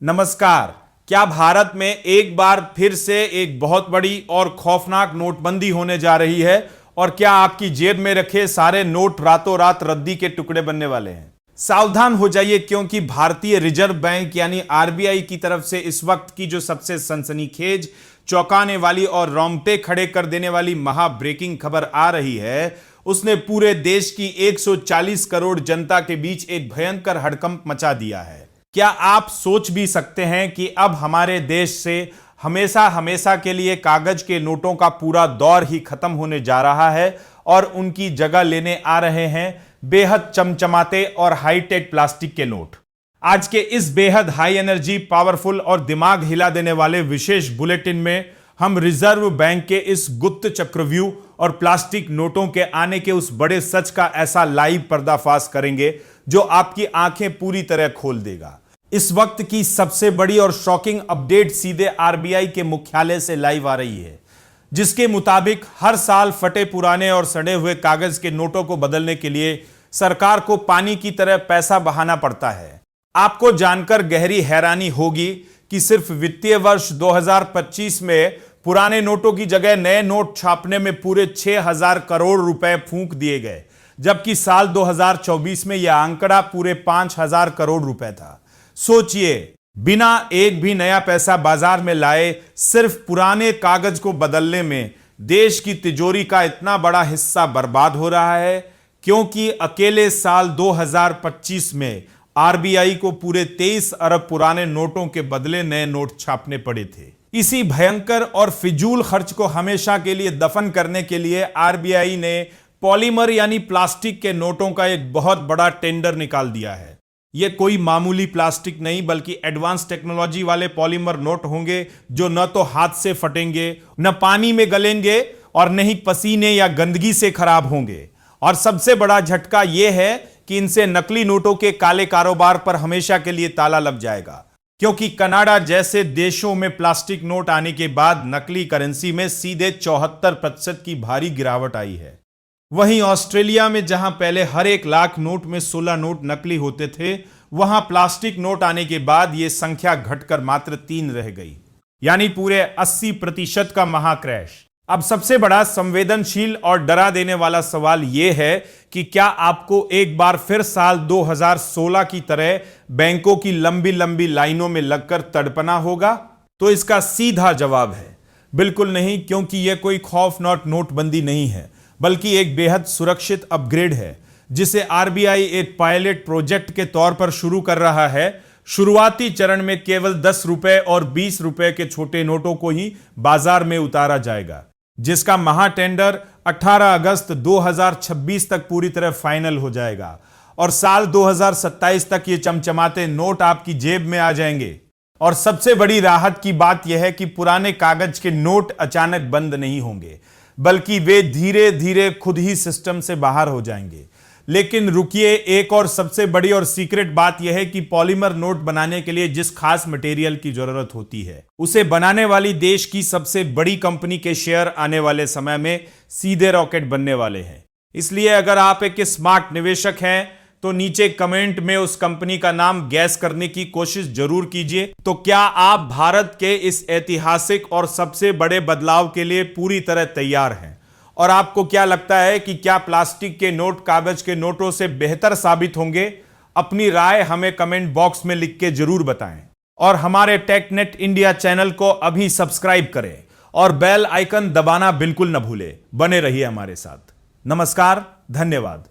नमस्कार। क्या भारत में एक बार फिर से एक बहुत बड़ी और खौफनाक नोटबंदी होने जा रही है? और क्या आपकी जेब में रखे सारे नोट रातों रात रद्दी के टुकड़े बनने वाले हैं? सावधान हो जाइए, क्योंकि भारतीय रिजर्व बैंक यानी आरबीआई की तरफ से इस वक्त की जो सबसे सनसनीखेज, चौंकाने वाली और रोंगटे खड़े कर देने वाली महा ब्रेकिंग खबर आ रही है, उसने पूरे देश की 140 करोड़ जनता के बीच एक भयंकर हड़कंप मचा दिया है। क्या आप सोच भी सकते हैं कि अब हमारे देश से हमेशा हमेशा के लिए कागज के नोटों का पूरा दौर ही खत्म होने जा रहा है और उनकी जगह लेने आ रहे हैं बेहद चमचमाते और हाईटेक प्लास्टिक के नोट। आज के इस बेहद हाई एनर्जी, पावरफुल और दिमाग हिला देने वाले विशेष बुलेटिन में हम रिजर्व बैंक के इस गुप्त चक्रव्यूह और प्लास्टिक नोटों के आने के उस बड़े सच का ऐसा लाइव पर्दाफाश करेंगे जो आपकी आंखें पूरी तरह खोल देगा। इस वक्त की सबसे बड़ी और शॉकिंग अपडेट सीधे आरबीआई के मुख्यालय से लाइव आ रही है, जिसके मुताबिक हर साल फटे पुराने और सड़े हुए कागज के नोटों को बदलने के लिए सरकार को पानी की तरह पैसा बहाना पड़ता है। आपको जानकर गहरी हैरानी होगी कि सिर्फ वित्तीय वर्ष 2025 में पुराने नोटों की जगह नए नोट छापने में पूरे 6,000 करोड़ रुपए फूंक दिए गए, जबकि साल 2024 में यह आंकड़ा पूरे 5,000 करोड़ रुपए था। सोचिए, बिना एक भी नया पैसा बाजार में लाए सिर्फ पुराने कागज को बदलने में देश की तिजोरी का इतना बड़ा हिस्सा बर्बाद हो रहा है, क्योंकि अकेले साल 2025 में आरबीआई को पूरे 23 अरब पुराने नोटों के बदले नए नोट छापने पड़े थे। इसी भयंकर और फिजूल खर्च को हमेशा के लिए दफन करने के लिए आरबीआई ने पॉलीमर यानी प्लास्टिक के नोटों का एक बहुत बड़ा टेंडर निकाल दिया है। यह कोई मामूली प्लास्टिक नहीं, बल्कि एडवांस टेक्नोलॉजी वाले पॉलीमर नोट होंगे जो न तो हाथ से फटेंगे, न पानी में गलेंगे और न ही पसीने या गंदगी से खराब होंगे। और सबसे बड़ा झटका यह है कि इनसे नकली नोटों के काले कारोबार पर हमेशा के लिए ताला लग जाएगा, क्योंकि कनाडा जैसे देशों में प्लास्टिक नोट आने के बाद नकली करेंसी में सीधे 74% की भारी गिरावट आई है। वहीं ऑस्ट्रेलिया में, जहां पहले हर 1 लाख नोट में 16 नोट नकली होते थे, वहां प्लास्टिक नोट आने के बाद यह संख्या घटकर मात्र 3 रह गई, यानी पूरे 80% का महाक्रैश। अब सबसे बड़ा संवेदनशील और डरा देने वाला सवाल यह है कि क्या आपको एक बार फिर साल 2016 की तरह बैंकों की लंबी लंबी लाइनों में लगकर तड़पना होगा? तो इसका सीधा जवाब है बिल्कुल नहीं, क्योंकि यह कोई खौफनाक नोटबंदी नहीं है, बल्कि एक बेहद सुरक्षित अपग्रेड है, जिसे आरबीआई एक पायलट प्रोजेक्ट के तौर पर शुरू कर रहा है। शुरुआती चरण में केवल 10 रुपए और 20 रुपए के छोटे नोटों को ही बाजार में उतारा जाएगा, जिसका महा टेंडर 18 अगस्त 2026 तक पूरी तरह फाइनल हो जाएगा और साल 2027 तक ये चमचमाते नोट आपकी जेब में आ जाएंगे। और सबसे बड़ी राहत की बात यह है कि पुराने कागज के नोट अचानक बंद नहीं होंगे, बल्कि वे धीरे धीरे खुद ही सिस्टम से बाहर हो जाएंगे। लेकिन रुकिए, एक और सबसे बड़ी और सीक्रेट बात यह है कि पॉलीमर नोट बनाने के लिए जिस खास मटेरियल की जरूरत होती है, उसे बनाने वाली देश की सबसे बड़ी कंपनी के शेयर आने वाले समय में सीधे रॉकेट बनने वाले हैं। इसलिए अगर आप एक स्मार्ट निवेशक हैं तो नीचे कमेंट में उस कंपनी का नाम गैस करने की कोशिश जरूर कीजिए। तो क्या आप भारत के इस ऐतिहासिक और सबसे बड़े बदलाव के लिए पूरी तरह तैयार हैं? और आपको क्या लगता है कि क्या प्लास्टिक के नोट कागज के नोटों से बेहतर साबित होंगे? अपनी राय हमें कमेंट बॉक्स में लिख के जरूर बताएं। और हमारे टेकनेट इंडिया चैनल को अभी सब्सक्राइब करें और बेल आइकन दबाना बिल्कुल न भूलें। बने रहिए हमारे साथ। नमस्कार, धन्यवाद।